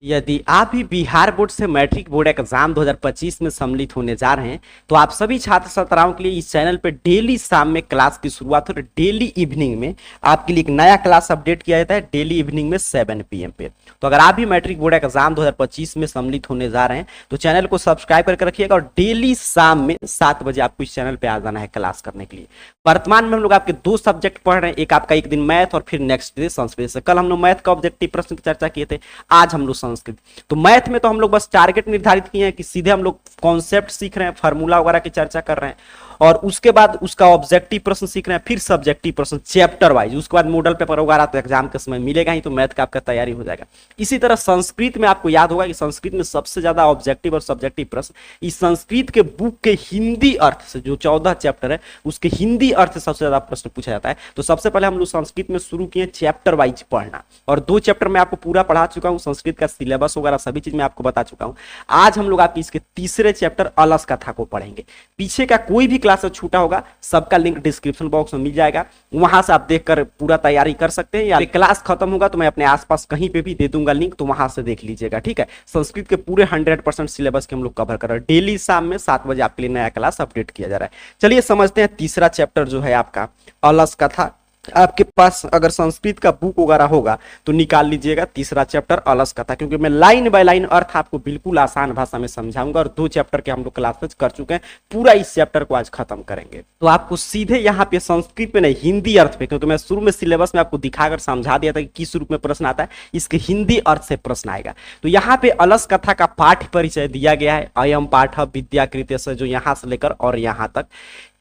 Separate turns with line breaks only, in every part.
यदि आप भी बिहार बोर्ड से मैट्रिक बोर्ड एग्जाम 2025 में सम्मिलित होने जा रहे हैं तो आप सभी छात्र छात्राओं के लिए इस चैनल पे डेली शाम में क्लास की शुरुआत हो रही है। डेली इवनिंग में आपके लिए एक नया क्लास अपडेट किया जाता है डेली इवनिंग में 7 PM पे। तो अगर आप भी मैट्रिक बोर्ड एग्जाम 2025 में सम्मिलित होने जा रहे हैं तो चैनल को सब्सक्राइब करके रखिएगा और डेली शाम में 7 बजे आपको इस चैनल पर आ जाना है क्लास करने के लिए। वर्तमान में हम लोग आपके 2 सब्जेक्ट पढ़ रहे हैं, एक आपका एक दिन मैथ और फिर नेक्स्ट डे संस्कृत से। कल हम लोग मैथ का ऑब्जेक्टिव प्रश्न की चर्चा किए थे, आज हम लोग संस्कृत। तो मैथ में तो हम लोग बस टारगेट निर्धारित किए हैं कि सीधे हम लोग कॉन्सेप्ट सीख रहे हैं, फार्मूला वगैरह की चर्चा कर रहे हैं और उसके बाद उसका ऑब्जेक्टिव प्रश्न सीख रहे हैं, फिर सब्जेक्टिव प्रश्न चैप्टर वाइज। उसके बाद मॉडल पेपर वगैरह तो एग्जाम के समय मिलेगा ही, तो मैथ का आपका तैयारी हो जाएगा। इसी तरह संस्कृत में आपको याद होगा कि संस्कृत में सबसे ज्यादा ऑब्जेक्टिव और सब्जेक्टिव प्रश्न इस संस्कृत के बुक के हिंदी अर्थ से, जो 14 चैप्टर है उसके हिंदी अर्थ से सबसे ज्यादा प्रश्न पूछा जाता है। तो सबसे पहले हम लोग संस्कृत में शुरू किए चैप्टर वाइज पढ़ना और 2 चैप्टर में आपको पूरा पढ़ा चुका हूँ, संस्कृत का सिलेबस वगैरह सभी चीज मैं आपको बता चुका हूँ। आज हम लोग आपकी इसके तीसरे चैप्टर अलस कथा को पढ़ेंगे। पीछे का कोई भी क्लास छूटा होगा सबका लिंक डिस्क्रिप्शन बॉक्स में मिल जाएगा, वहां से आप देखकर पूरा तैयारी कर सकते हैं, या क्लास खत्म होगा तो मैं अपने आसपास कहीं पे भी दे दूंगा लिंक, तो वहां से देख लीजिएगा। ठीक है, संस्कृत के पूरे 100% सिलेबस के हम लोग कवर कर रहे हैं। डेली शाम में 7 बजे आपके लिए नया क्लास अपडेट किया जा रहा है। चलिए समझते हैं तीसरा चैप्टर जो है आपका अलस कथा। आपके पास अगर संस्कृत का बुक वगैरह होगा तो निकाल लीजिएगा तीसरा चैप्टर अलस कथा, क्योंकि मैं लाइन बाय लाइन अर्थ आपको बिल्कुल आसान भाषा में समझाऊंगा और 2 चैप्टर के हम लोग क्लासेस कर चुके हैं, पूरा इस चैप्टर को आज खत्म करेंगे। तो आपको सीधे यहाँ पे संस्कृत पे नहीं हिंदी अर्थ पे, क्योंकि मैं शुरू में सिलेबस में आपको दिखाकर समझा दिया था कि किस रूप में प्रश्न आता है, इसके हिंदी अर्थ से प्रश्न आएगा। तो यहाँ पे अलस कथा का पाठ परिचय दिया गया है, अयम पाठ विद्याकृत से, जो यहाँ से लेकर और यहाँ तक।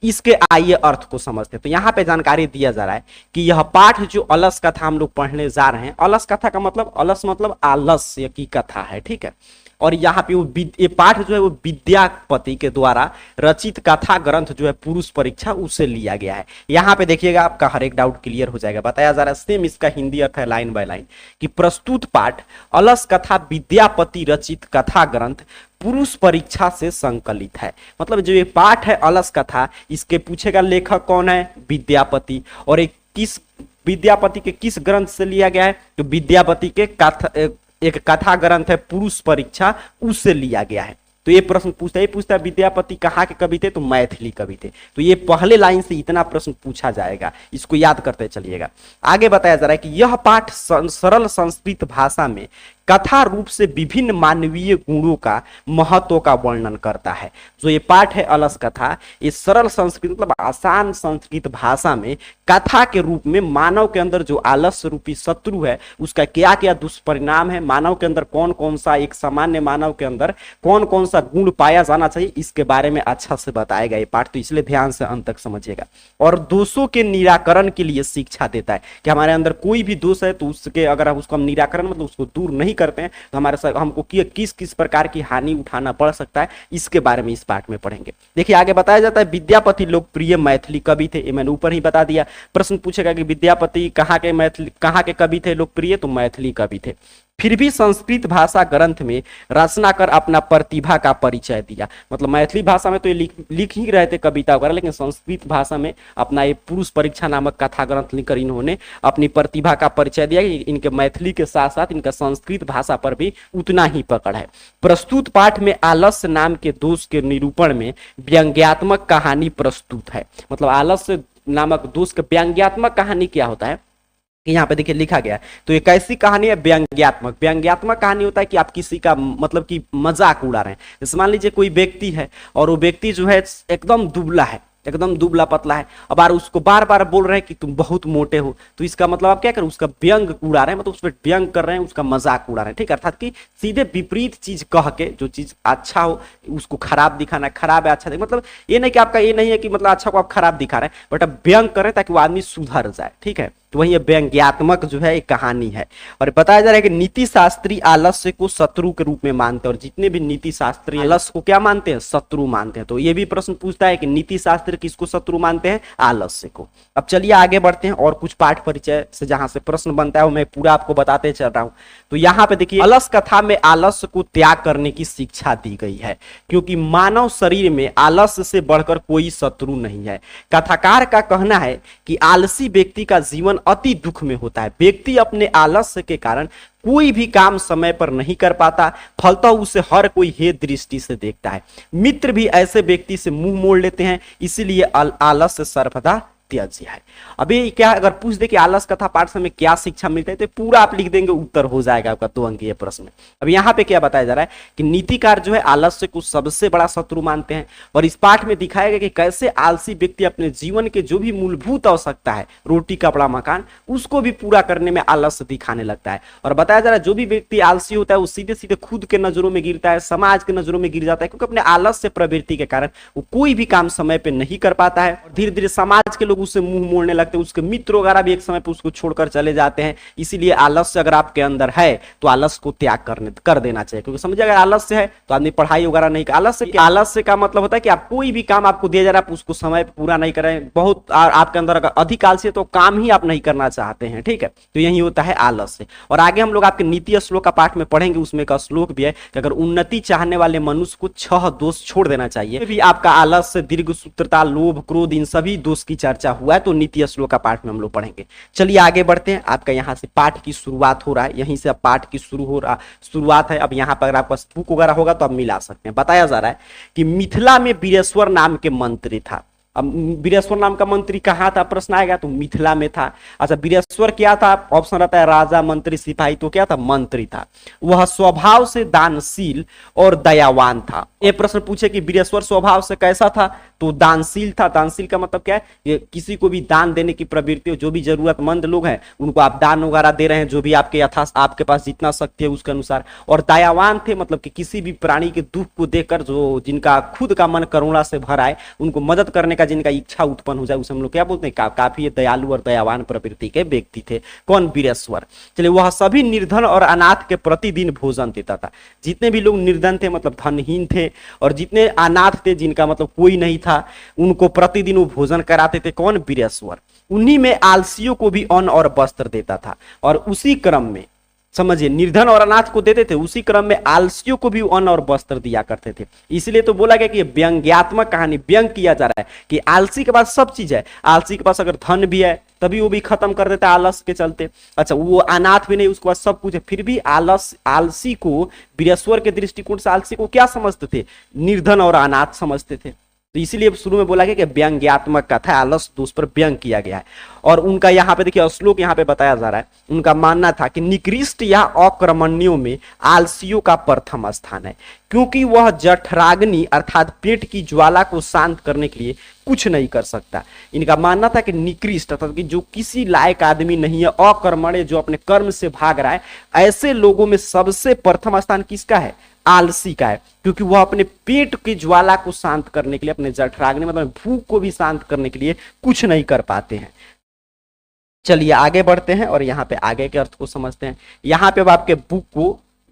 इसके आइए अर्थ को समझते हैं। तो यहाँ पे जानकारी दिया जा रहा है कि यह पाठ जो अलस कथा हम लोग पढ़ने जा रहे हैं, अलस कथा का मतलब, अलस मतलब आलस्य की कथा है। ठीक है, और यहाँ पे वो ये पाठ जो है वो विद्यापति के द्वारा रचित कथा ग्रंथ जो है पुरुष परीक्षा उससे लिया गया है। यहाँ पे देखिएगा आपका हर एक डाउट क्लियर हो जाएगा। बताया जा रहा है सेम इसका हिंदी अर्थ है लाइन बाय लाइन कि प्रस्तुत पाठ अलस कथा विद्यापति रचित कथा ग्रंथ पुरुष परीक्षा से संकलित है। मतलब जो ये पाठ है अलस कथा, इसके पूछेगा लेखक कौन है, विद्यापति, और एक किस विद्यापति के किस ग्रंथ से लिया गया है, तो विद्यापति के एक कथा ग्रंथ है पुरुष परीक्षा, उससे लिया गया है। तो ये प्रश्न पूछता है विद्यापति कहाँ के कवि थे, तो मैथिली कवि थे। तो ये पहले लाइन से इतना प्रश्न पूछा जाएगा, इसको याद करते चलिएगा। आगे बताया जा रहा है कि यह पाठ सरल संस्कृत भाषा में कथा रूप से विभिन्न मानवीय गुणों का महत्व का वर्णन करता है। जो ये पाठ है अलस कथा, ये सरल संस्कृत मतलब आसान संस्कृत भाषा में कथा के रूप में मानव के अंदर जो आलस्य रूपी शत्रु है उसका क्या क्या दुष्परिणाम है, मानव के अंदर कौन कौन सा, एक सामान्य मानव के अंदर कौन कौन सा गुण पाया जाना चाहिए, इसके बारे में अच्छा से बताएगा ये पाठ। तो इसलिए ध्यान से अंत तक समझिएगा। और दोषों के निराकरण के लिए शिक्षा देता है कि हमारे अंदर कोई भी दोष है तो उसके अगर उसको हम निराकरण मतलब उसको दूर नहीं करते हैं तो हमारे साथ हमको किस किस प्रकार की हानि उठाना पड़ सकता है, इसके बारे में इस पाठ में पढ़ेंगे। देखिए आगे बताया जाता है विद्यापति लोकप्रिय मैथिली कवि थे, ये मैंने ऊपर ही बता दिया। प्रश्न पूछेगा कि विद्यापति कहाँ के कवि थे लोकप्रिय, तो मैथिली कवि थे। फिर भी संस्कृत भाषा ग्रंथ में रचना कर अपना प्रतिभा का परिचय दिया। मतलब मैथिली भाषा में तो ये लिख ही रहे थे कविता वगैरह, लेकिन संस्कृत भाषा में अपना ये पुरुष परीक्षा नामक कथा ग्रंथ लिखकर इन्होंने अपनी प्रतिभा का परिचय दिया कि इनके मैथिली के साथ साथ इनका संस्कृत भाषा पर भी उतना ही पकड़ है। प्रस्तुत पाठ में आलस्य नाम के दोष के निरूपण में व्यंग्यात्मक कहानी प्रस्तुत है। मतलब आलस्य नामक दोष के व्यंग्यात्मक कहानी क्या होता है कि यहाँ पे देखिए लिखा गया है। तो एक ऐसी कहानी है व्यंग्यात्मक। व्यंग्यात्मक कहानी होता है कि आप किसी का मतलब कि मजाक उड़ा रहे हैं। जैसे मान लीजिए कोई व्यक्ति है और वो व्यक्ति जो है एकदम दुबला है, एकदम दुबला पतला है, अब यार उसको बार बार बोल रहे हैं कि तुम बहुत मोटे हो, तो इसका मतलब आप क्या करें, उसका व्यंग उड़ा रहे हैं, मतलब उस पर व्यंग कर रहे हैं, उसका मजाक उड़ा रहे हैं। ठीक है, अर्थात कि सीधे विपरीत चीज कह के जो चीज अच्छा हो उसको खराब दिखाना है, खराब है अच्छा दिखाना। मतलब ये नहीं कि आपका ये नहीं है कि मतलब अच्छा को आप खराब दिखा रहे हैं, बट आप व्यंग करें ताकि वो आदमी सुधर जाए। ठीक है, तो वही व्यंग्यात्मक जो है एक कहानी है। और बताया जा रहा है कि नीति शास्त्री आलस्य को शत्रु के रूप में मानते हैं, और जितने भी नीति शास्त्री आलस्य को क्या मानते हैं, शत्रु मानते हैं। तो ये भी प्रश्न पूछता है कि नीति शास्त्र किसको शत्रु मानते हैं, आलस्य को। अब चलिए आगे बढ़ते हैं और कुछ पाठ परिचय से जहां से प्रश्न बनता है वो मैं पूरा आपको बताते चल रहा हूं। तो यहाँ पे देखिए अलस कथा में आलस्य को त्याग करने की शिक्षा दी गई है, क्योंकि मानव शरीर में आलस्य से बढ़कर कोई शत्रु नहीं है। कथाकार का कहना है कि आलसी व्यक्ति का जीवन अति दुख में होता है। व्यक्ति अपने आलस्य के कारण कोई भी काम समय पर नहीं कर पाता, फलतः उसे हर कोई हेय दृष्टि से देखता है। मित्र भी ऐसे व्यक्ति से मुंह मोड़ लेते हैं, इसीलिए आलस्य सर्वदा त्याज्य है। अभी क्या अगर पूछ दे कि आलस कथा पाठ से हमें क्या शिक्षा मिलता है, तो पूरा आप लिख देंगे, उत्तर हो जाएगा आपका 2 अंकीय प्रश्न में। अब यहाँ पे क्या बताया जा रहा है कि नीतिकार जो है आलस्य को सबसे बड़ा शत्रु मानते हैं, और इस पाठ में दिखाया गया कि कैसे आलसी व्यक्ति अपने जीवन के जो भी मूलभूत आवश्यकता है, रोटी कपड़ा मकान, उसको भी पूरा करने में आलस्य दिखाने लगता है। और बताया जा रहा है जो भी व्यक्ति आलसी होता है वो सीधे सीधे खुद के नजरों में गिरता है, समाज के नजरों में गिर जाता है, क्योंकि अपने आलस्य प्रवृत्ति के कारण वो कोई भी काम समय पे नहीं कर पाता है, और धीरे धीरे समाज के लोग उससे मुंह मोड़ने लगते हैं, उसके मित्र वगैरह भी एक समय पर उसको छोड़कर चले जाते हैं। इसीलिए आलस्य अगर आपके अंदर है तो आलस्य को त्याग कर देना चाहिए, क्योंकि समझिए अगर आलस्य है तो आदमी पढ़ाई वगैरह नहीं कर। आलस्य का मतलब होता है कि आप कोई भी काम आपको दिया जा रहा है उसको समय पर पूरा नहीं करें, बहुत आपके अंदर अगर अधिक आलस्य है तो काम ही आप नहीं करना चाहते हैं, ठीक है, तो यही होता है आलस्य। और आगे हम लोग आपके नीति श्लोक का पाठ में पढ़ेंगे, उसमें एक श्लोक भी है कि अगर उन्नति चाहने वाले मनुष्य को 6 दोष छोड़ देना चाहिए। भी आपका आलस्य, दीर्घ सूत्रता, लोभ, क्रोध, इन सभी दोष की चर्चा हुआ है, तो नीति श्लोक का पाठ में हम लोग पढ़ेंगे। चलिए आगे बढ़ते हैं। आपका यहाँ से पाठ की शुरुआत हो रहा है, यहीं से अब पाठ की शुरुआत है। अब यहाँ पर अगर आपका बुक वगैरह होगा तो आप मिला सकते हैं। बताया जा रहा है कि मिथिला में वीरेश्वर नाम के मंत्री था। अब वीरेश्वर नाम का मंत्री कहाँ था, प्रश्न आएगा, तो मिथिला में था। अच्छा, वीरेश्वर क्या था, ऑप्शन रहता है राजा, मंत्री, सिपाही, तो क्या था, मंत्री था। वह स्वभाव से दानशील और दयावान था। ये प्रश्न पूछे कि वीरेश्वर स्वभाव से कैसा था, तो दानशील था। दानशील का मतलब क्या है, ये किसी को भी दान देने की प्रवृत्ति हो, जो भी जरूरतमंद लोग हैं उनको आप दान वगैरह दे रहे हैं, जो भी आपके पास जितना शक्ति है उसके अनुसार। और दयावान थे, मतलब कि किसी भी प्राणी के दुख को देखकर जो जिनका खुद का मन करुणा से भर आए, उनको मदद करने जिनका इच्छा उत्पन्न हो जाए, उसे हम लोग क्या बोलते हैं, काफी दयालु और दयावान प्रवृत्ति के व्यक्ति थे। कौन, वीरेश्वर। चलिए, वह सभी निर्धन और अनाथ के प्रतिदिन भोजन देता था। जितने भी लोग निर्धन थे मतलब धनहीन थे, और जितने अनाथ थे जिनका मतलब कोई नहीं था, उनको प्रतिदिन वो भोजन कराते थे। कौन, वीरेश्वर। उन्हीं में आलसियों को भी अन्न और वस्त्र देता था, और उसी क्रम में समझिए निर्धन और अनाथ को देते थे, उसी क्रम में आलसियों को भी अन्न और वस्त्र दिया करते थे। इसलिए तो बोला गया कि ये व्यंग्यात्मक कहानी, व्यंग किया जा रहा है कि आलसी के पास सब चीज है। आलसी के पास अगर धन भी है तभी वो भी खत्म कर देता है आलस के चलते। अच्छा, वो अनाथ भी नहीं, उसके पास सब कुछ है, फिर भी आलसी को, वीरेश्वर के दृष्टिकोण से आलसी को क्या समझते थे, निर्धन और अनाथ समझते थे। तो इसीलिए शुरू में बोला गया कि व्यंग्यात्मक कथा, आलस दोष पर व्यंग किया गया है। और उनका यहाँ पे देखिए श्लोक यहाँ पे बताया जा रहा है, उनका मानना था कि निकृष्ट या अक्रमण्यों में आलसियों का प्रथम स्थान है, क्योंकि वह जठराग्नि अर्थात पेट की ज्वाला को शांत करने के लिए कुछ नहीं कर सकता। इनका मानना था कि निकृष्ट अर्थात कि जो किसी लायक आदमी नहीं है, अकर्मण्य, जो अपने कर्म से भाग रहा है, ऐसे लोगों में सबसे प्रथम स्थान किसका है, आलसी का है, क्योंकि वह अपने पेट की ज्वाला को शांत करने के लिए, अपने जठराग्नि मतलब भूख को भी शांत करने के लिए कुछ नहीं कर पाते हैं। चलिए आगे बढ़ते हैं और यहाँ पे आगे के अर्थ को समझते हैं। यहाँ पे अब आपके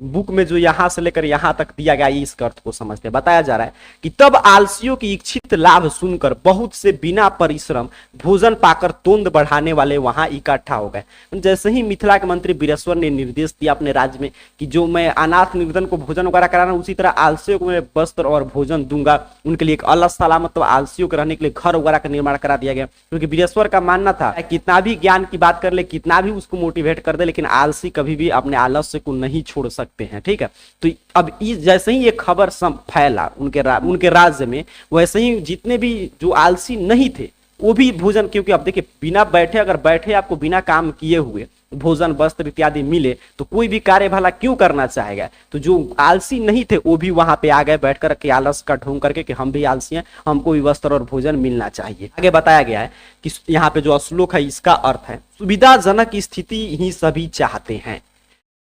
बुक में जो यहां से लेकर यहां तक दिया गया इस अर्थ को समझते हैं। बताया जा रहा है कि तब आलसियों की इच्छित लाभ सुनकर बहुत से बिना परिश्रम भोजन पाकर तोंद बढ़ाने वाले वहां इकट्ठा हो गए। जैसे ही मिथिला के मंत्री वीरेश्वर ने निर्देश दिया अपने राज्य में कि जो मैं अनाथ निर्धन को भोजन वगैरह कराना, उसी तरह आलसियों को मैं वस्त्र और भोजन दूंगा। उनके लिए एक अलग साला मतलब आलसियों के रहने के लिए घर वगैरह का निर्माण करा दिया गया, क्योंकि वीरेश्वर का मानना था कितना भी ज्ञान की बात कर ले, कितना भी उसको मोटिवेट कर दे, लेकिन आलसी कभी भी अपने आलस्य को नहीं छोड़ सकते हैं। ठीक है, तो अब जैसे ही ये खबर फैला उनके राज्य में, वैसे ही जितने भी जो आलसी नहीं थे वो भी भोजन, क्योंकि अब देखिए बिना बैठे, अगर बैठे आपको बिना काम किए हुए भोजन वस्त्र इत्यादि मिले तो कोई भी कार्य भला क्यों करना चाहेगा। तो जो आलसी नहीं थे वो भी वहां पे आ गए बैठकर के आलस का ढोंग करके कि हम भी आलसी हैं, हमको भी वस्त्र और भोजन मिलना चाहिए। आगे बताया गया है कि यहाँ पे जो श्लोक है इसका अर्थ है, सुविधाजनक स्थिति ही सभी चाहते हैं,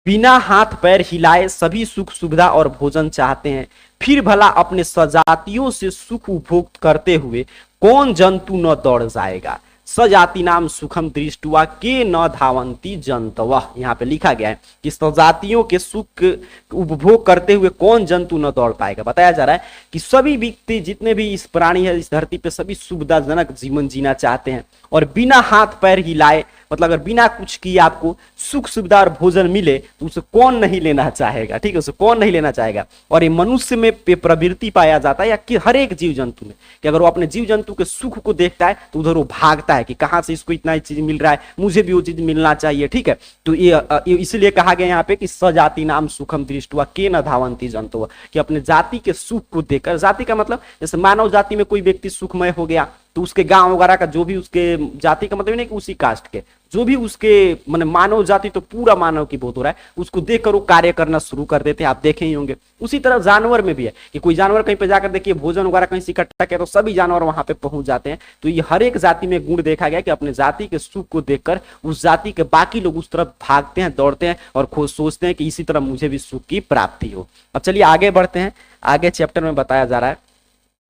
बिना हाथ पैर हिलाए सभी सुख सुविधा और भोजन चाहते हैं, फिर भला अपने सजातियों से सुख उपभोग करते हुए कौन जंतु न दौड़ जाएगा। सजाति नाम सुखम दृष्टवा के न धावंती जंतवः। यहाँ पे लिखा गया है कि सजातियों के सुख उपभोग करते हुए कौन जंतु न दौड़ पाएगा। बताया जा रहा है कि सभी व्यक्ति जितने भी इस प्राणी है इस धरती पे सभी सुविधाजनक जीवन जीना चाहते हैं, और बिना हाथ पैर हिलाए मतलब अगर बिना कुछ किए आपको सुख सुविधा और भोजन मिले तो उसे कौन नहीं लेना चाहेगा। ठीक है, उसे कौन नहीं लेना चाहेगा। और ये मनुष्य में प्रवृत्ति पाया जाता है या कि हर एक जीव जंतु में कि अगर वो अपने जीव जंतु के सुख को देखता है तो उधर वो भागता चाहता है कि कहाँ से इसको इतना चीज मिल रहा है, मुझे भी वो चीज मिलना चाहिए, ठीक है। तो ये इसलिए कहा गया यहाँ पे कि सजाति नाम सुखम दृष्टवा के न धावंती जंतु, कि अपने जाति के सुख को देखकर, जाति का मतलब जैसे मानव जाति में कोई व्यक्ति सुखमय हो गया तो उसके गांव वगैरह का जो भी उसके जाति का मतलब नहीं कि उसी कास्ट के जो भी उसके माने मानव जाति तो पूरा मानव की बहुत हो रहा है, उसको देखकर वो कार्य करना शुरू कर देते हैं, आप देखे ही होंगे। उसी तरह जानवर में भी है कि कोई जानवर कहीं पे जाकर देखिए भोजन वगैरह कहीं से इकट्ठा किया तो सभी जानवर वहां पे पहुंच जाते हैं। तो ये हर एक जाति में गुण देखा गया कि अपने जाति के सुख को देखकर उस जाति के बाकी लोग उस तरफ भागते हैं, दौड़ते हैं और खुद सोचते हैं कि इसी तरह मुझे भी सुख की प्राप्ति हो। अब चलिए आगे बढ़ते हैं, आगे चैप्टर में बताया जा रहा है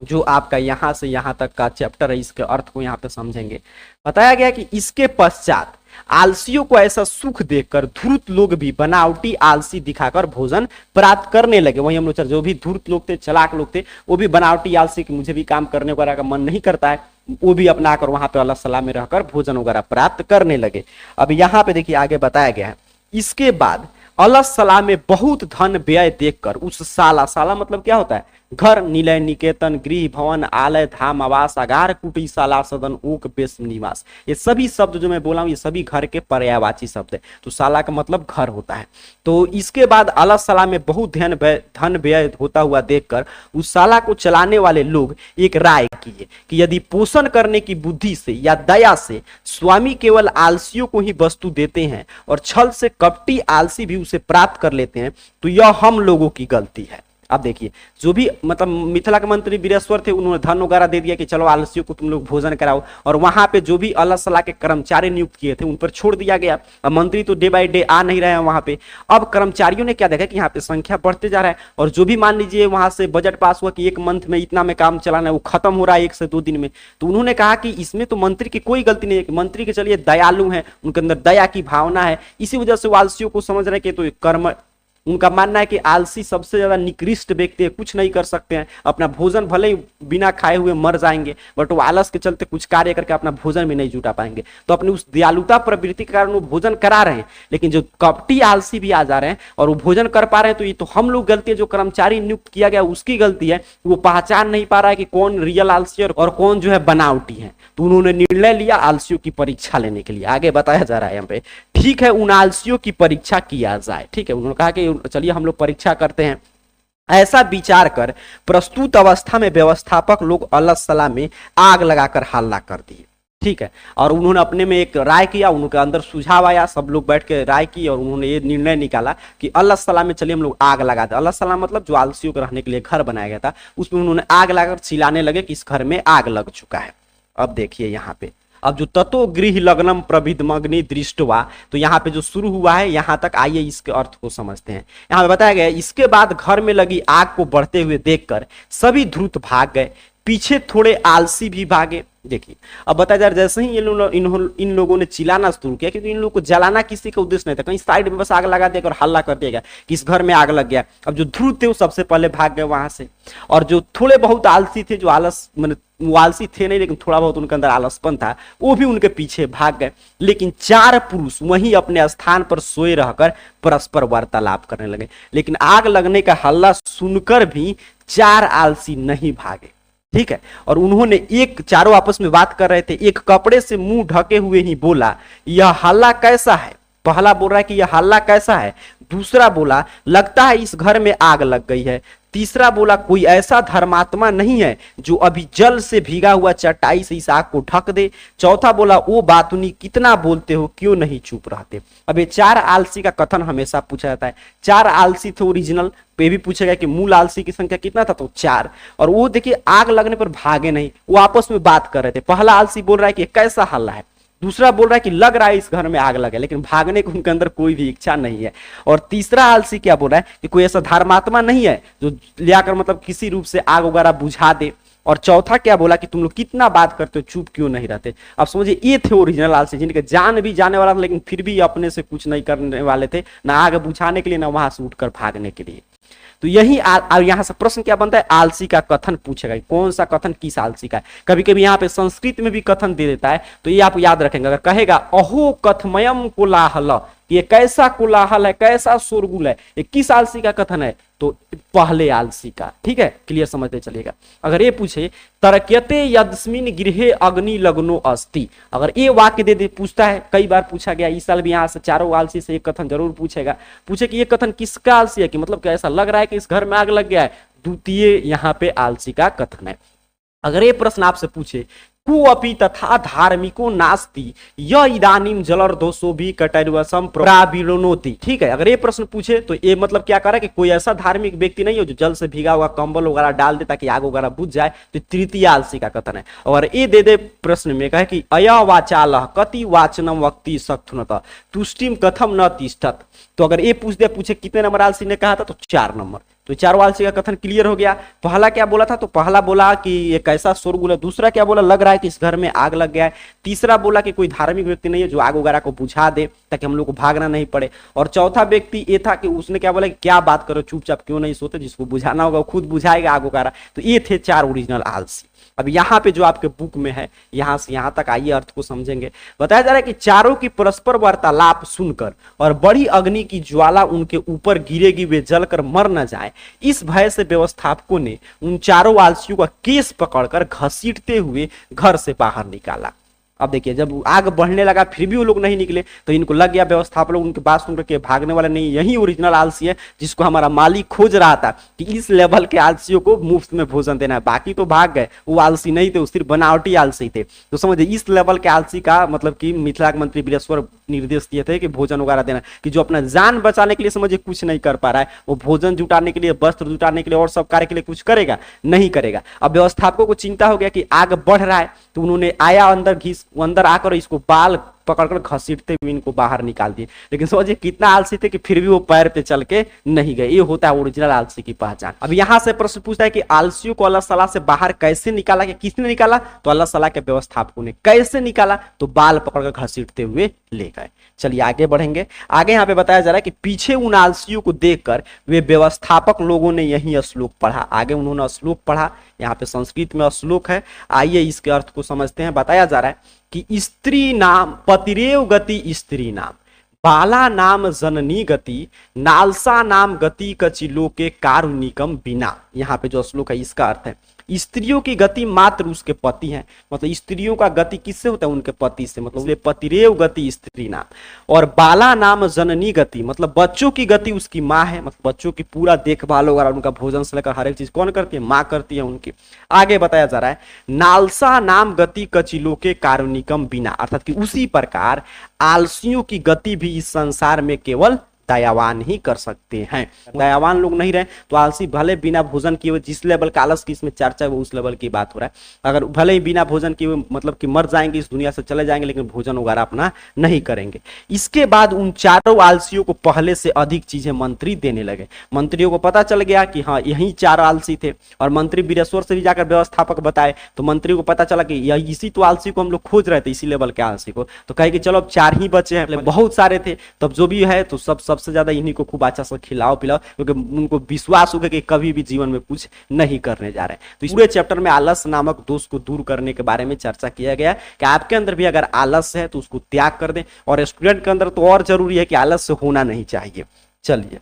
जो आपका यहां से यहां तक का चैप्टर है, इसके अर्थ को यहां पे समझेंगे। बताया गया कि इसके पश्चात आलसियों को ऐसा सुख देखकर धूर्त लोग भी बनावटी आलसी दिखाकर भोजन प्राप्त करने लगे। वही हम लोग जो भी धूर्त लोग थे, चलाक लोग थे, वो भी बनावटी आलसी कि मुझे भी काम करने वगैरह का मन नहीं करता है, वो भी अपना कर वहां पे अल्लाह सलाह में रहकर भोजन वगैरह प्राप्त करने लगे। अब यहाँ पे देखिए आगे बताया गया है, इसके बाद अल्लाह सलाह में बहुत धन व्यय देखकर उस साला, साला मतलब क्या होता है, घर, निलय, निकेतन, गृह, भवन, आलय, धाम, आवास, अगार, कुटी, शाला, सदन, ऊक, बेस्म, निवास, ये सभी शब्द जो मैं बोला हूं ये सभी घर के पर्यायवाची शब्द है। तो शाला का मतलब घर होता है। तो इसके बाद अल्लाह सलाह में बहुत धन व्यय होता हुआ देखकर उस शाला को चलाने वाले लोग एक राय किए कि यदि पोषण करने की बुद्धि से या दया से स्वामी केवल आलसियों को ही वस्तु देते हैं और छल से कपटी आलसी भी उसे प्राप्त कर लेते हैं तो यह हम लोगों की गलती है। अब देखिए जो भी मतलब मिथिला के मंत्री वीरेश्वर थे, उन्होंने धन वगैरह दे दिया कि चलो आलसियों को तुम लोग भोजन कराओ, और वहां पे जो भी अल्लाह सलाह के कर्मचारी नियुक्त किए थे उन पर छोड़ दिया गया। अब मंत्री तो डे बाय डे आ नहीं रहे हैं वहां पे। अब कर्मचारियों ने क्या देखा कि यहाँ पे संख्या बढ़ते जा रहा है, और जो भी मान लीजिए वहां से बजट पास हुआ कि एक मंथ में इतना में काम चलाना है, वो खत्म हो रहा है 1 से 2 दिन में। तो उन्होंने कहा कि इसमें तो मंत्री की कोई गलती नहीं है, मंत्री के चलिए दयालु है, उनके अंदर दया की भावना है, इसी वजह से वो आलसियों को समझ रहे कि तो कर्म, उनका मानना है कि आलसी सबसे ज्यादा निकृष्ट व्यक्ति है, कुछ नहीं कर सकते हैं, अपना भोजन भले ही बिना खाए हुए मर जाएंगे बट वो आलस के चलते कुछ कार्य करके अपना भोजन भी नहीं जुटा पाएंगे। तो अपनी उस दयालुता प्रवृत्ति के कारण वो भोजन करा रहे हैं, लेकिन जो कपटी आलसी भी आ जा रहे हैं और वो भोजन कर पा रहे हैं, तो ये तो हम लोग गलती है, जो कर्मचारी नियुक्त किया गया उसकी गलती है, वो पहचान नहीं पा रहा है कि कौन रियल आलसी है और कौन जो है बनावटी है। तो उन्होंने निर्णय लिया आलसियों की परीक्षा लेने के लिए। आगे बताया जा रहा है यहाँ पे, ठीक है उन आलसियों की परीक्षा किया जाए। ठीक है, उन्होंने कहा कि चलिए हम लोग परीक्षा करते हैं। ऐसा विचार कर प्रस्तुत अवस्था में व्यवस्थापक लोग अल्लाह सलाह में आग लगाकर हल्ला कर दिए। ठीक है, और उन्होंने अपने में एक राय किया, उनके अंदर सुझाव आया, सब लोग बैठ के राय की और उन्होंने ये निर्णय निकाला कि अल्लाह सलाह में चलिए हम लोग आग लगा दें। अल्लाह सलाह मतलब जो आलसियों के रहने के लिए घर बनाया गया था, उसमें उन्होंने आग लगाकर चिल्लाने लगे कि इस घर में आग लग चुका है। अब देखिए यहाँ पे, अब जो ततो गृह लग्नम प्रभिदमग्नि दृष्टवा, तो यहाँ पे जो शुरू हुआ है यहाँ तक, आइए इसके अर्थ को समझते हैं। यहाँ पे बताया गया इसके बाद घर में लगी आग को बढ़ते हुए देखकर सभी ध्रुत भाग गए, पीछे थोड़े आलसी भी भागे। देखिए अब बताया जा रहा है, जैसे ही इन लोगों ने चिल्लाना शुरू किया, क्योंकि इन लोगों को जलाना किसी का उद्देश्य नहीं था, कहीं साइड में बस आग लगा दिया और हल्ला कर दिया गया कि इस घर में आग लग गया। अब जो ध्रुव थे वो सबसे पहले भाग गए वहां से, और जो थोड़े बहुत आलसी थे, जो आलस मतलब वो आलसी थे नहीं लेकिन थोड़ा बहुत उनके अंदर आलसपन था, वो भी उनके पीछे भाग गए। लेकिन 4 पुरुष वहीं अपने स्थान पर सोए रहकर परस्पर वार्तालाप करने लगे। लेकिन आग लगने का हल्ला सुनकर भी 4 आलसी नहीं भागे। ठीक है, और उन्होंने चारों आपस में बात कर रहे थे, एक कपड़े से मुंह ढके हुए ही बोला, यह हल्ला कैसा है। पहला बोल रहा है कि यह हल्ला कैसा है, दूसरा बोला लगता है इस घर में आग लग गई है, तीसरा बोला कोई ऐसा धर्मात्मा नहीं है जो अभी जल से भीगा हुआ चटाई से इस आग को ढक दे, चौथा बोला ओ बातुनी कितना बोलते हो, क्यों नहीं चुप रहते। अब ये 4 आलसी का कथन हमेशा पूछा जाता है। 4 आलसी थे ओरिजिनल पे, भी पूछेगा कि मूल आलसी की संख्या कितना था, तो 4। और वो देखिए आग लगने पर भागे नहीं, वो आपस में बात कर रहे थे। पहला आलसी बोल रहा है कि कैसा हल्ला है, दूसरा बोल रहा है कि लग रहा है इस घर में आग लगे, लेकिन भागने को उनके अंदर कोई भी इच्छा नहीं है। और तीसरा आलसी क्या बोल रहा है कि कोई ऐसा धर्मात्मा नहीं है जो लियाकर मतलब किसी रूप से आग वगैरह बुझा दे। और चौथा क्या बोला कि तुम लोग कितना बात करते हो, चुप क्यों नहीं रहते। अब समझिए ये थे ओरिजिनल आलसी, जिनके जान भी जाने वाला था लेकिन फिर भी अपने से कुछ नहीं करने वाले थे, ना आग बुझाने के लिए ना वहां से उठकर भागने के लिए। तो यही यहां से प्रश्न क्या बनता है, आलसी का कथन पूछेगा, कौन सा कथन किस आलसी का है। कभी कभी यहाँ पे संस्कृत में भी कथन दे देता है, तो ये आप याद रखेंगे। अगर कहेगा अहो कथमयम कोलाहल, ये कैसा कोलाहल है, कैसा शोरगुल है, ये किस आलसी का कथन है, तो पहले आलसी का। ठीक है, क्लियर समझते चलिएगा। अगर ये पूछे तरक्यते यस्मिन गृहे अग्नि लग्नो अस्ति, अगर ये वाक्य दे दे, पूछता है, कई बार पूछा गया, इस साल भी यहाँ से चारों आलसी से एक कथन जरूर पूछेगा। पूछे कि ये कथन किसका आलसी है, कि मतलब क्या ऐसा लग रहा है कि इस घर में आग लग गया है, द्वितीय यहाँ पे आलसी का कथन है। अगर ये प्रश्न आपसे पूछे कुअपि तथा धार्मिको नास्ति य इदानीम जलर्दोषो भी कटैर्वसम प्राविणोति। ठीक है, अगर ये प्रश्न पूछे तो ये मतलब क्या कर रहा है कि कोई ऐसा धार्मिक व्यक्ति नहीं हो जो जल से भीगा हुआ कंबल वगैरह डाल दे ताकि आग वगैरह बुझ जाए, तो तृतीय आलसी का कथन है। और ये दे दे प्रश्न में कहे कि अय वाचालः कति वाचनम वक्ति सख्तुनत तुष्टिम कथम न तिष्ठत, तो अगर ये पूछे कितने नंबर आलसी ने कहा था, तो 4 नंबर। तो चारों आलसी का कथन क्लियर हो गया। पहला क्या बोला था, तो पहला बोला कि एक ऐसा शोरगुल है, दूसरा क्या बोला, लग रहा है कि इस घर में आग लग गया है, तीसरा बोला कि कोई धार्मिक व्यक्ति नहीं है जो आग वगैरह को बुझा दे ताकि हम लोग को भागना नहीं पड़े, और चौथा व्यक्ति ये था कि उसने क्या बोला कि क्या बात करो, चुपचाप क्यों नहीं सोते, जिसको बुझाना होगा वो खुद बुझाएगा आग वगैरह। तो ये थे 4 ओरिजिनल आलसी। अब यहाँ पे जो आपके बुक में है, यहाँ से यहाँ तक आइए अर्थ को समझेंगे। बताया जा रहा है कि चारों की परस्पर वार्तालाप सुनकर और बड़ी अग्नि की ज्वाला उनके ऊपर गिरेगी, वे जलकर मर न जाए, इस भय से व्यवस्थापकों ने उन चारों आलसियों का केस पकड़कर घसीटते हुए घर से बाहर निकाला। अब देखिए, जब आग बढ़ने लगा फिर भी वो लोग नहीं निकले, तो इनको लग गया व्यवस्थापक लोग उनकी बात सुन करके भागने वाले नहीं, यही ओरिजिनल आलसी है जिसको हमारा मालिक खोज रहा था कि इस लेवल के आलसियों को मुफ्त में भोजन देना है। बाकी तो भाग गए, वो आलसी नहीं थे, वो सिर्फ बनावटी आलसी थे। तो समझिए, इस लेवल के आलसी का मतलब कि मिथिला के मंत्री बिलेश्वर निर्देश दिए थे कि भोजन वगैरह देना, कि जो अपना जान बचाने के लिए समझिए कुछ नहीं कर पा रहा है, वो भोजन जुटाने के लिए, वस्त्र जुटाने के लिए और सब कार्य के लिए कुछ करेगा नहीं करेगा। अब व्यवस्थापकों को चिंता हो गया कि आग बढ़ रहा है, तो उन्होंने आया अंदर आकर इसको बाल पकड़कर घसीटते हुए इनको बाहर निकाल दिए। लेकिन समझिए कितना आलसी थे कि फिर भी वो पैर पे चल के नहीं गए। ये होता है ओरिजिनल आलसी की पहचान। अब यहां से प्रश्न पूछता है कि आलसियों को अल्लाह सलाह से बाहर कैसे निकाला, कि किसने निकाला, तो अल्लाह सलाह के व्यवस्थापकों ने। कैसे निकाला, तो बाल पकड़कर घसीटते हुए ले गए। चलिए आगे बढ़ेंगे। आगे यहाँ पे बताया जा रहा है कि पीछे उन आलसियों को देखकर वे व्यवस्थापक लोगों ने यही श्लोक पढ़ा। आगे उन्होंने श्लोक पढ़ा, यहाँ पे संस्कृत में श्लोक है, आइए इसके अर्थ को समझते हैं। बताया जा रहा है कि स्त्री नाम पतिरेव गति स्त्री नाम, बाला नाम जननी गति, नालसा नाम गति कचिलोके कारुणिकम बिना। यहाँ पे जो श्लोक है इसका अर्थ है स्त्रियों की गति मात्र उसके पति हैं, मतलब स्त्रियों का गति किससे होता है, उनके पति से, मतलब इसलिए पतिरेव गति स्त्री नाम। और बाला नाम जननी गति, मतलब बच्चों की गति उसकी माँ है, मतलब बच्चों की पूरा देखभाल वगैरह उनका भोजन से लेकर हर एक चीज कौन करती है, माँ करती है उनकी। आगे बताया जा रहा है नालसा नाम गति कचिलो के कारुणिकम बिना, अर्थात कि उसी प्रकार आलसियों की गति भी इस संसार में केवल दयावान ही कर सकते हैं। दयावान लोग नहीं रहे तो आलसी भले बिना भोजन किए हुए, जिस लेवल का आलस की इसमें चर्चा है वो उस लेवल की बात हो रहा है। अगर भले ही बिना भोजन किए हुए मतलब कि मर जाएंगे, इस दुनिया से चले जाएंगे, लेकिन भोजन वगैरह अपना नहीं करेंगे। इसके बाद उन चारों आलसियों को पहले से अधिक चीजें मंत्री देने लगे। मंत्रियों को पता चल गया कि हाँ यही 4 आलसी थे, और मंत्री बीरेश्वर से भी जाकर व्यवस्थापक बताए, तो मंत्री को पता चला कि यही इसी तो आलसी को हम लोग खोज रहे थे, इसी लेवल के आलसी को। तो कहे कि चलो अब 4 ही बचे हैं, बहुत सारे थे, तब जो भी है तो सबसे ज्यादा इन्हीं को खूब अच्छा से खिलाओ पिलाओ, क्योंकि उनको विश्वास होगा कि कभी भी जीवन में कुछ नहीं करने जा रहे हैं। तो इस पूरे चैप्टर में आलस नामक दोष को दूर करने के बारे में चर्चा किया गया कि आपके अंदर भी अगर आलस है तो उसको त्याग कर दें, और स्टूडेंट के अंदर तो और जरूरी है कि आलस से होना नहीं चाहिए। चलिए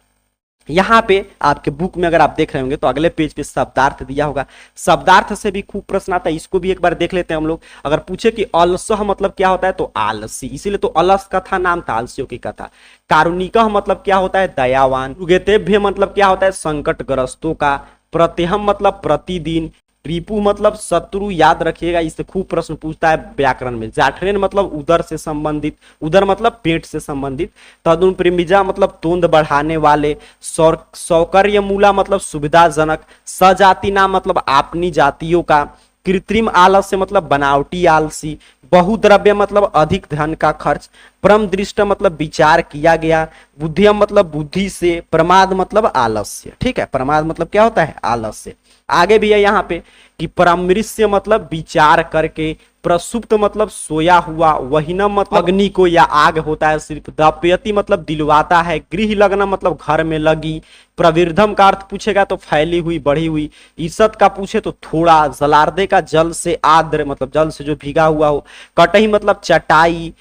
यहाँ पे आपके बुक में अगर आप देख रहे होंगे तो अगले पेज पे शब्दार्थ दिया होगा। शब्दार्थ से भी खूब प्रश्न आता है, इसको भी एक बार देख लेते हैं हम लोग। अगर पूछे कि अलसह मतलब क्या होता है, तो आलसी, इसीलिए तो अलस का था नाम था, आलसियों की कथा। कारुणिकः मतलब क्या होता है, दयावान। युगेतेभ्य मतलब क्या होता है, संकटग्रस्तों का। प्रत्यहम मतलब प्रतिदिन। रिपु मतलब शत्रु, याद रखिएगा, इससे खूब प्रश्न पूछता है व्याकरण में। जाठरेन मतलब उदर से संबंधित, उदर मतलब पेट से संबंधित। तदुन प्रेमिजा मतलब तोंद बढ़ाने वाले। सौकर्य मूला मतलब सुविधाजनक। सजाति नाम मतलब अपनी जातियों का। कृत्रिम आलस्य मतलब बनावटी आलसी। बहुद्रव्य मतलब अधिक धन का खर्च। परम दृष्ट मतलब विचार किया गया। बुद्धियम मतलब बुद्धि से। प्रमाद मतलब आलस्य, ठीक है, प्रमाद मतलब क्या होता है, आलस्य। आगे भी है यहाँ पे कि परमृष्य मतलब विचार करके। प्रसुप्त मतलब सोया हुआ। वहीनम मतलब अग्नि को या आग होता है सिर्फ। दप्यति मतलब दिलवाता है। गृह लग्न मतलब घर में लगी। प्रविर्धम का अर्थ पूछेगा तो फैली हुई, बढ़ी हुई। ईसत का पूछे तो थोड़ा। जलार्दे का जल से आर्द्र मतलब जल से जो भीगा हुआ हो। कटही मतलब चटाई।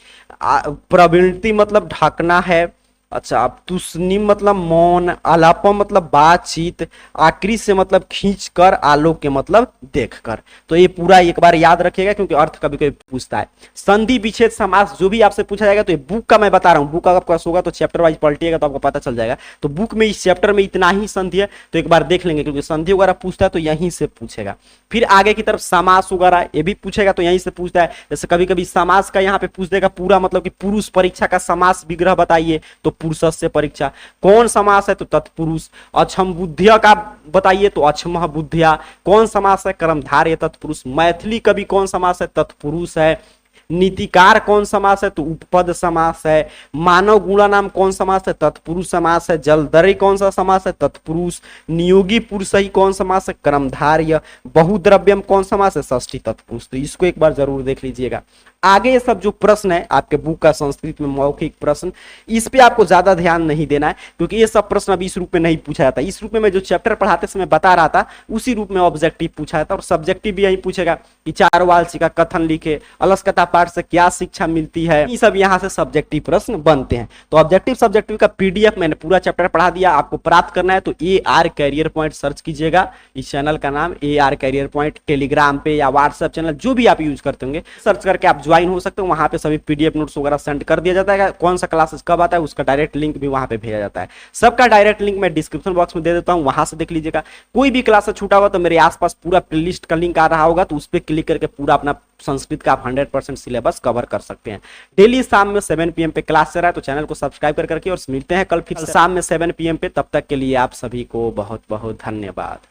प्रवृत्ति मतलब ढकना है। अच्छा, अब तुसनी मतलब मौन, आलापम मतलब बातचीत, आकृति से मतलब खींच कर, आलोक के मतलब देख कर। तो ये पूरा एक बार याद रखिएगा क्योंकि अर्थ कभी कभी पूछता है। संधि विच्छेद समास जो भी आपसे पूछा जाएगा, तो ये बुक का मैं बता रहा हूँ, बुक का आपका होगा तो चैप्टर वाइज पलटिएगा तो आपको पता चल जाएगा। तो बुक में इस चैप्टर में इतना ही संधि है, तो एक बार देख लेंगे क्योंकि संधि वगैरह पूछता है तो यहीं से पूछेगा। फिर आगे की तरफ समास वगैरह ये भी पूछेगा तो यहीं से पूछता है। जैसे कभी कभी समास का यहाँ पे पूछ देगा पूरा, मतलब कि पुरुष परीक्षा का समास विग्रह बताइए, तो पुरुषस्य परीक्षा। कौन समास है तो तत्पुरुष। अक्षम बुद्धिया का बताइए तो अक्षम बुद्धिया। कौन समास है कर्मधारय तत्पुरुष। मैथिली कवि कौन समास है तत्पुरुष है। नीतिकार कौन समास है तो उपपद समास है। मानव गुणा नाम कौन समास है तत्पुरुष समास है। जलदरी कौन सा समास है तत्पुरुष। नियोगी पुरुष ही कौन समास है कर्मधारय। बहुद्रव्यम कौन समास है षष्ठी तत्पुरुष। तो इसको एक बार जरूर देख लीजिएगा। आगे ये सब जो प्रश्न है आपके बुक का संस्कृत में मौखिक प्रश्न, इस पे आपको ज्यादा ध्यान नहीं देना है क्योंकि ये सब प्रश्न अभी इस रूप में नहीं पूछा जाता। इस रूप में मैं जो चैप्टर पढ़ाते समय बता रहा था उसी रूप में ऑब्जेक्टिव पूछा जाता है। और सब्जेक्टिव भी यही पूछेगा कि चारवालसी का कथन लिखे, अलस्कता पाठ से क्या शिक्षा मिलती है, ये सब यहाँ से सब्जेक्टिव प्रश्न बनते हैं। तो ऑब्जेक्टिव सब्जेक्टिव का पीडीएफ मैंने पूरा चैप्टर पढ़ा दिया। आपको प्राप्त करना है तो AR कैरियर पॉइंट सर्च कीजिएगा। इस चैनल का नाम AR कैरियर पॉइंट, टेलीग्राम पे या व्हाट्सएप चैनल जो भी आप यूज करते होंगे सर्च करके आप ज्वाइन हो सकते हो। वहां पे सभी पीडीएफ नोट्स वगैरह सेंड कर दिया जाता है। कौन सा क्लासेस कब आता है उसका डायरेक्ट लिंक भी वहां पे भेजा जाता है। सबका डायरेक्ट लिंक मैं डिस्क्रिप्शन बॉक्स में दे देता हूं, वहां से देख लीजिएगा। कोई भी क्लास से छूटा होगा तो मेरे आसपास पूरा प्लेलिस्ट का लिंक आ रहा होगा, तो उस पर क्लिक करके पूरा अपना संस्कृत का आप 100% सिलेबस कवर कर सकते हैं। डेली शाम में 7 PM पे क्लास चल रहा है, तो चैनल को सब्सक्राइब कर करके और मिलते हैं कल फिर शाम में 7 PM पे। तब तक के लिए आप सभी को बहुत बहुत धन्यवाद।